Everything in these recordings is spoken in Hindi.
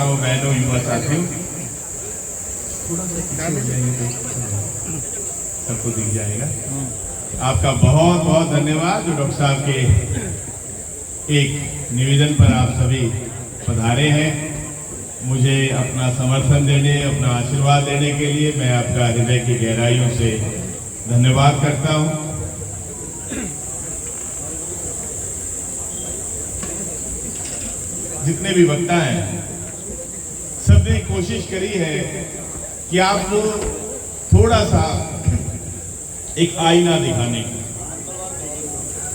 माताओं, बहनों, युवा साथियों, सबको दिख जाएगा। आपका बहुत बहुत धन्यवाद जो डॉक्टर साहब के एक निवेदन पर आप सभी पधारे हैं। मुझे अपना समर्थन देने, अपना आशीर्वाद देने के लिए मैं आपका हृदय की गहराइयों से धन्यवाद करता हूं। जितने भी वक्ता हैं, सबने कोशिश करी है कि आपको थोड़ा सा एक आईना दिखाने की,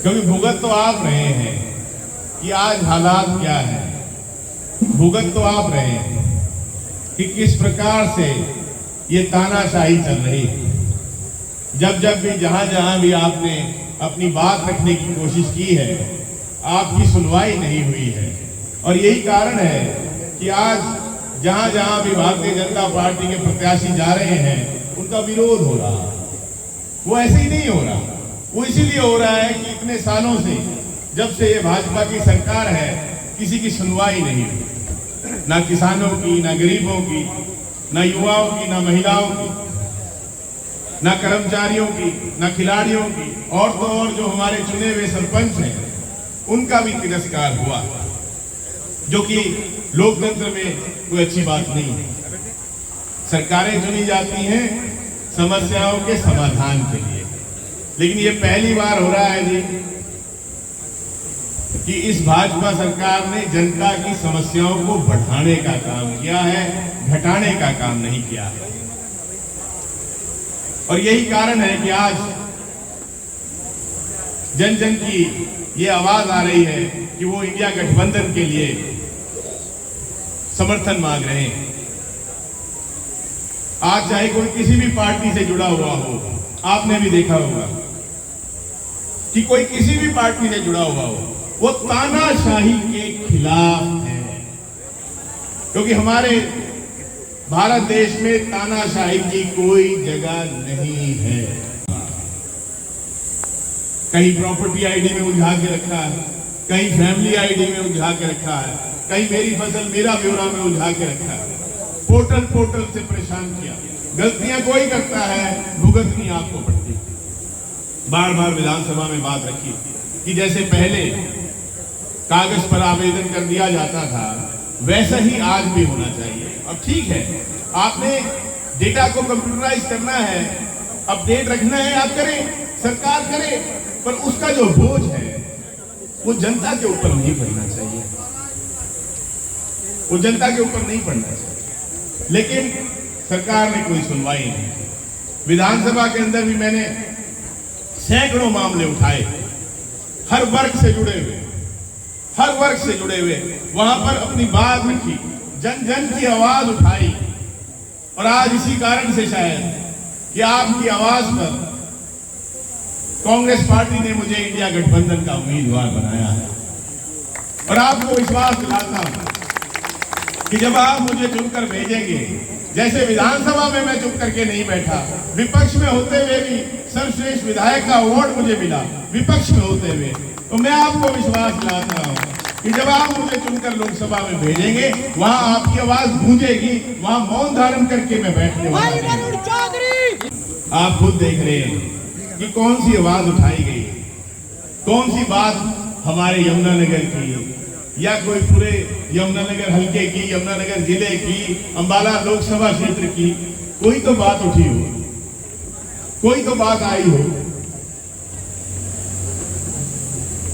क्योंकि भुगत तो आप रहे हैं कि आज हालात क्या है, भुगत तो आप रहे हैं कि किस प्रकार से ये तानाशाही चल रही है। जब जब भी जहां जहां भी आपने अपनी बात रखने की कोशिश की है, आपकी सुनवाई नहीं हुई है। और यही कारण है कि आज जहां जहां भी भारतीय जनता पार्टी के प्रत्याशी जा रहे हैं, उनका विरोध हो रहा है। वो ऐसे ही नहीं हो रहा, वो इसीलिए हो रहा है कि इतने सालों से, जब से ये भाजपा की सरकार है, किसी की सुनवाई नहीं हुई, ना किसानों की, ना गरीबों की, ना युवाओं की, ना महिलाओं की, ना कर्मचारियों की, ना खिलाड़ियों की, और तो और जो हमारे चुने हुए सरपंच हैं, उनका भी तिरस्कार हुआ, जो कि लोकतंत्र में कोई अच्छी बात नहीं है। सरकारें चुनी जाती हैं समस्याओं के समाधान के लिए, लेकिन ये पहली बार हो रहा है जी कि इस भाजपा सरकार ने जनता की समस्याओं को बढ़ाने का काम किया है, घटाने का काम नहीं किया है। और यही कारण है कि आज जन जन की ये आवाज आ रही है कि वो इंडिया गठबंधन के लिए समर्थन मांग रहे हैं। आज चाहे कोई किसी भी पार्टी से जुड़ा हुआ हो, आपने भी देखा होगा कि कोई किसी भी पार्टी से जुड़ा हुआ हो, वो तानाशाही के खिलाफ है, क्योंकि हमारे भारत देश में तानाशाही की कोई जगह नहीं है। कहीं प्रॉपर्टी आईडी में उलझा के रखा है, कहीं फैमिली आईडी में उलझा के रखा है, कहीं मेरी फसल मेरा ब्यौरा में उलझा के रखा है, पोर्टल से परेशान किया। गलतियां कोई करता है, भुगतनी आपको पड़ती। बार बार विधानसभा में बात रखी कि जैसे पहले कागज पर आवेदन कर दिया जाता था, वैसा ही आज भी होना चाहिए। अब ठीक है, आपने डेटा को कंप्यूटराइज करना है, अपडेट रखना है, आप करें, सरकार करे, पर उसका जो बोझ है वो जनता के ऊपर नहीं पड़ना चाहिए, वो जनता के ऊपर नहीं पड़ना चाहिए। लेकिन सरकार ने कोई सुनवाई नहीं। विधानसभा के अंदर भी मैंने सैकड़ों मामले उठाए, हर वर्ग से जुड़े हुए, हर वर्ग से जुड़े हुए, वहां पर अपनी बात रखी, जन जन की आवाज उठाई। और आज इसी कारण से शायद कि आपकी आवाज पर कांग्रेस पार्टी ने मुझे इंडिया गठबंधन का उम्मीदवार बनाया है। और आपको विश्वास दिलाता हूं कि जब आप मुझे चुनकर भेजेंगे, जैसे विधानसभा में मैं चुप करके नहीं बैठा, विपक्ष में होते हुए भी सर्वश्रेष्ठ विधायक का अवार्ड मुझे मिला, विपक्ष में होते हुए, तो मैं आपको विश्वास दिलाता हूं कि जब आप मुझे चुनकर लोकसभा में भेजेंगे, वहां आपकी आवाज गूंजेगी, वहां मौन धारण करके मैं बैठने वाला हूं। आप खुद देख रहे हैं कि कौन सी आवाज उठाई गई, कौन सी बात हमारे यमुनानगर की, या कोई पूरे यमुनानगर हल्के की, यमुनानगर जिले की, अंबाला लोकसभा क्षेत्र की, कोई तो बात उठी हो, कोई तो बात आई हो,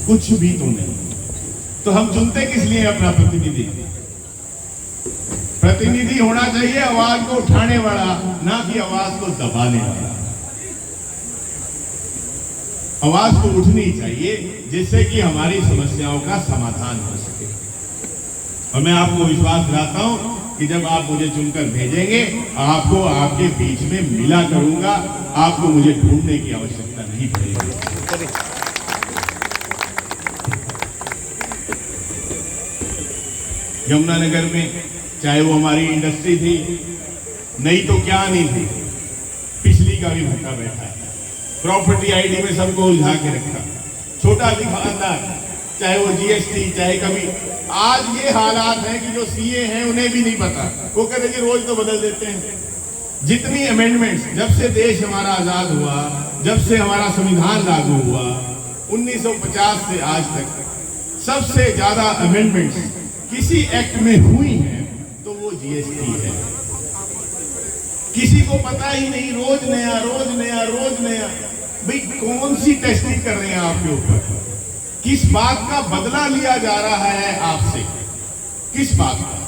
कुछ भी तो नहीं। तो हम चुनते किस लिए अपना प्रतिनिधि? प्रतिनिधि होना चाहिए आवाज को उठाने वाला, ना कि आवाज को दबाने वाला। आवाज को उठनी चाहिए जिससे कि हमारी समस्याओं का समाधान हो सके। और मैं आपको विश्वास दिलाता हूं कि जब आप मुझे चुनकर भेजेंगे, आपको आपके बीच में मिला करूंगा, आपको मुझे ढूंढने की आवश्यकता नहीं पड़ेगी। यमुनानगर में चाहे वो हमारी इंडस्ट्री थी, नहीं तो क्या नहीं थी, पिछली का भी भट्टा बैठा है, प्रॉपर्टी आईडी में सबको उलझा के रखा, छोटा दुकानदार चाहे वो जीएसटी, चाहे कभी आज ये हालात हैं कि जो सीए हैं उन्हें भी नहीं पता, वो कहते हैं कि रोज तो बदल देते हैं। जितनी अमेंडमेंट्स जब से देश हमारा आजाद हुआ, जब से हमारा संविधान लागू हुआ 1950 से आज तक, सबसे ज्यादा अमेंडमेंट्स किसी एक्ट में हुई हैं तो वो जीएसटी है। किसी को पता ही नहीं, रोज नया रोज नया रोज नया। भाई कौन सी टेस्टिंग कर रहे हैं आपके ऊपर? किस बात का बदला लिया जा रहा है आपसे? किस बात का?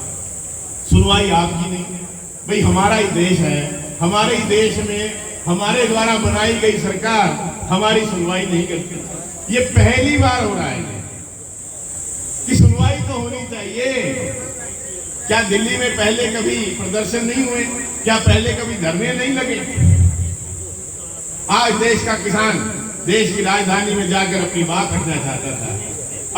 सुनवाई आपकी नहीं। भाई हमारा ही देश है, हमारे ही देश में हमारे द्वारा बनाई गई सरकार हमारी सुनवाई नहीं करती। ये पहली बार हो रहा है कि सुनवाई तो होनी चाहिए। क्या दिल्ली में पहले कभी प्रदर्शन नहीं हुए? क्या पहले कभी धरने नहीं लगे? आज देश का किसान देश की राजधानी में जाकर अपनी बात रखना चाहता था।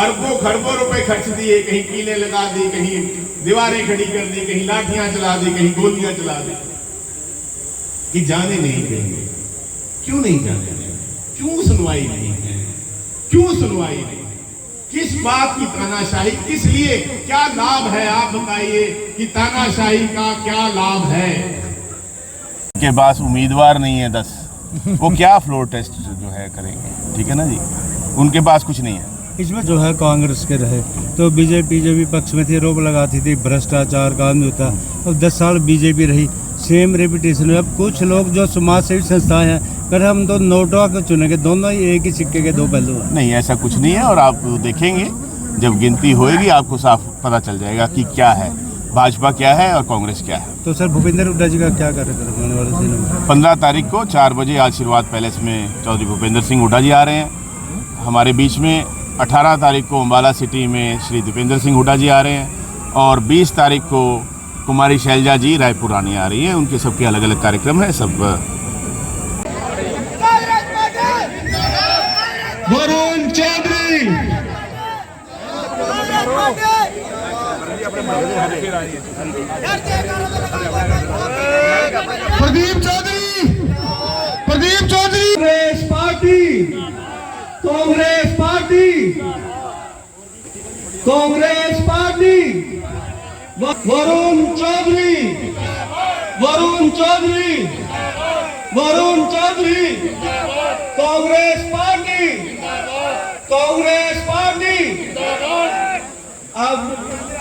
अरबों खरबों रुपए खर्च दिए, कहीं कीलें लगा दी, कहीं दीवारें खड़ी कर दी, कहीं लाठियां चला दी, कहीं गोलियां चला दी, कि जाने नहीं देंगे। क्यों नहीं जाने देंगे? क्यों सुनवाई नहीं है? क्यों सुनवाई नहीं? किस बात की तानाशाही? किस लिए? क्या लाभ है? आप बताइए कि तानाशाही का क्या लाभ है? के पास उम्मीदवार नहीं है 10, वो क्या फ्लोर टेस्ट जो है करेंगे? ठीक है ना जी, उनके पास कुछ नहीं है। इसमें जो है कांग्रेस के रहे तो बीजेपी जो विपक्ष में थी रोक लगाती थी भ्रष्टाचार का नहीं होता, और 10 साल बीजेपी रही, सेम रेपुटेशन। अब कुछ लोग जो समाज सेवी संस्थाएं हैं कर हम तो नोटवा को चुनेंगे, दोनों ही एक ही सिक्के के दो पहलू हैं। नहीं, ऐसा कुछ नहीं है, और आप देखेंगे जब गिनती होएगी आपको साफ पता चल जाएगा कि क्या है, भाजपा क्या है और कांग्रेस क्या है। तो सर भूपेंद्र हुड्डा जी का क्या कार्यक्रम होने वाले दिनों में? 15 तारीख को 4 बजे आशीर्वाद पैलेस में चौधरी भूपेंद्र सिंह हुड्डा जी आ रहे हैं हमारे बीच में। 18 तारीख को अम्बाला सिटी में श्री दीपेंद्र सिंह हुड्डा जी आ रहे हैं, और 20 तारीख को कुमारी शैलजा जी रायपुर रानी आ रही है। उनके सबके अलग अलग कार्यक्रम है। सब Varun Chaudhary, Pradeep Chaudhary, Pradeep Chaudhary, Congress party, Congress party, Congress party, Varun Chaudhary, Varun Chaudhary, Varun Chaudhary, Congress party, Congress party. अब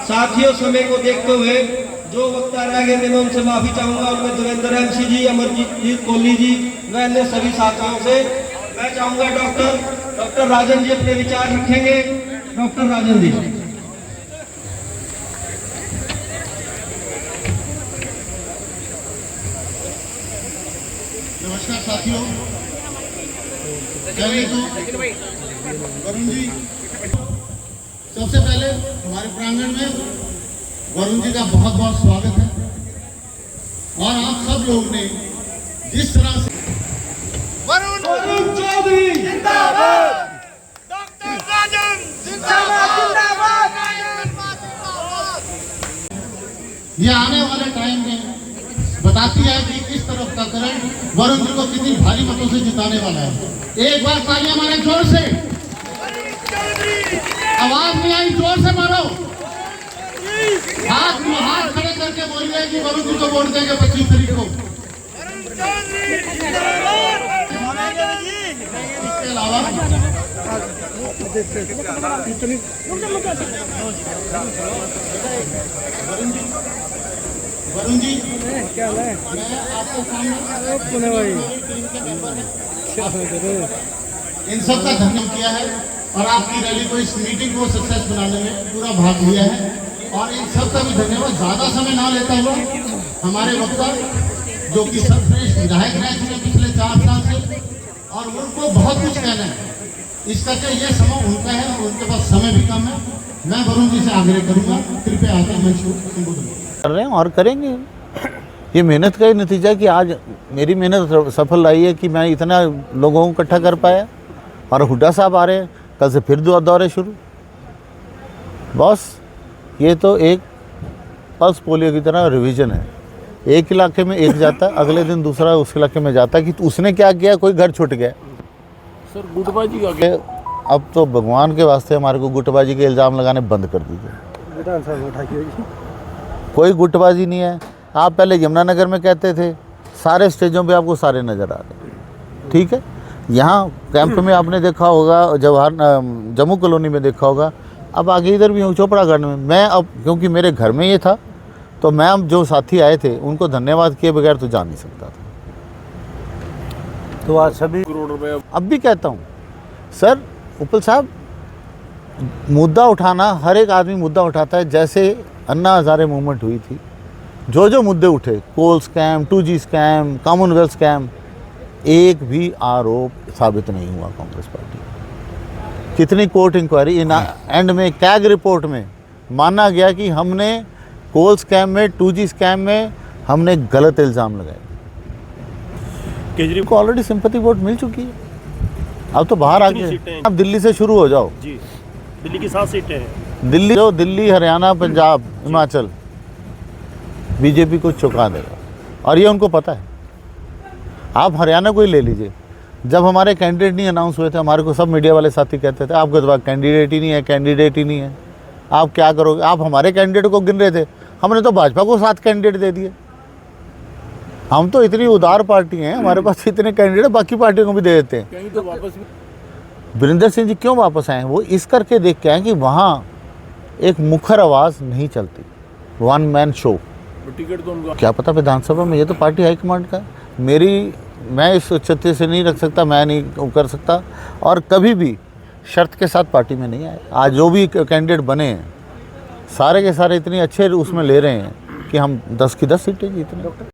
साथियों समय को देखते हुए जो वक्ता रह गए मैं उनसे माफी चाहूंगा। उनमें देवेंद्र MC जी, अमरजीत कोहली जी व अन्य सभी साथियों से मैं चाहूंगा डॉक्टर राजन जी अपने विचार रखेंगे। डॉक्टर राजन जी। नमस्कार साथियों, वरुण जी, सबसे पहले हमारे प्रांगण में वरुण जी का बहुत बहुत स्वागत है। और आप सब लोग ने जिस तरह से वरुण चौधरी जिंदाबाद, डॉक्टर राजन जिंदाबाद, जिंदाबाद, ये आने वाले टाइम में बताती है कि किस तरफ का करंट वरुण जी को कितनी भारी मतों से जिताने वाला है। एक बार तालियां मारे जोर से, आवाज नहीं आई, जोर से मारो। हाथ खड़े करके बोलिए कि वरुण जी को वोट देंगे 25 तारीख को। इसके अलावा वरुण जी, मैं आपके सामने इन सब का धन्यवाद किया है और आपकी रैली को, इस मीटिंग को सक्सेस बनाने में पूरा भाग लिया है। और इन सब का भी धन्यवाद। ज़्यादा समय ना लेता हुआ हमारे वक्ता जो कि सर्वश्रेष्ठ विधायक रह चुके पिछले 4 साल से, और उनको बहुत कुछ कहना है, इस करके ये समय उनका है और उनके पास समय भी कम है। मैं वरुण जी से आग्रह करूँगा, कृपया आकर मंच को संबोधन कर रहे हैं और करेंगे। ये मेहनत का ही नतीजा है कि आज मेरी मेहनत सफल रही है कि मैं इतना लोगों को इकट्ठा कर पाया। और हुड्डा साहब आ रहे हैं, कल से फिर दौरे शुरू। बॉस, ये तो एक पल्स पोलियो की तरह रिवीजन है। एक इलाके में एक जाता, अगले दिन दूसरा उस इलाके में जाता कि उसने क्या किया, कोई घर छूट गया। सर गुटबाजी का अब तो भगवान के वास्ते हमारे को गुटबाजी के इल्ज़ाम लगाने बंद कर दीजिए। विधानसभा में उठाइए। कोई गुटबाजी नहीं है। आप पहले यमुनानगर में कहते थे, सारे स्टेजों पे आपको सारे नज़र आ रहे हैं, ठीक है। यहाँ कैंप में आपने देखा होगा, जम्मू कॉलोनी में देखा होगा, अब आगे इधर भी हूँ चोपड़ागढ़ में। मैं अब क्योंकि मेरे घर में ये था तो मैं अब जो साथी आए थे उनको धन्यवाद किए बगैर तो जा नहीं सकता था। तो आज सभी करोड़ रुपए अब भी कहता हूँ सर, उपल साहब, मुद्दा उठाना, हर एक आदमी मुद्दा उठाता है। जैसे अन्ना हज़ारे मूवमेंट हुई थी, जो जो मुद्दे उठे, coal scam, 2G scam, commonwealth scam, एक भी आरोप साबित नहीं हुआ कांग्रेस पार्टी। कितनी कोर्ट इंक्वायरी, एंड में कैग रिपोर्ट में माना गया कि हमने कोल स्कैम में, 2G स्कैम में हमने गलत इल्ज़ाम लगाए। केजरीवाल को ऑलरेडी सिंपैथी वोट मिल चुकी है, अब तो बाहर आके आप दिल्ली से शुरू हो जाओ। जी, दिल्ली की 7 सीटें हैं। दिल्ली, हरियाणा, पंजाब, हिमाचल बीजेपी को चुका देगा और ये उनको पता है। आप हरियाणा को ही ले लीजिए, जब हमारे कैंडिडेट नहीं अनाउंस हुए थे, हमारे को सब मीडिया वाले साथी कहते थे आपके तो कैंडिडेट ही नहीं है, आप क्या करोगे। आप हमारे कैंडिडेट को गिन रहे थे, हमने तो भाजपा को 7 कैंडिडेट दे दिए। हम तो इतनी उदार पार्टी हैं, हमारे पास इतने कैंडिडेट बाकी पार्टियों को भी दे देते हैं। कहीं तो वापस वीरेंद्र सिंह जी क्यों वापस आए? वो इस करके देख के आए कि वहाँ एक मुखर आवाज़ नहीं चलती, 1 मैन शो। टिकट तो उनको क्या पता विधानसभा में, ये तो पार्टी हाईकमांड का है। मैं इस उच्चते से नहीं रख सकता, मैं नहीं कर सकता और कभी भी शर्त के साथ पार्टी में नहीं आए। आज जो भी कैंडिडेट बने हैं सारे के सारे इतनी अच्छे उसमें ले रहे हैं कि हम 10 की 10 सीटें जीतने।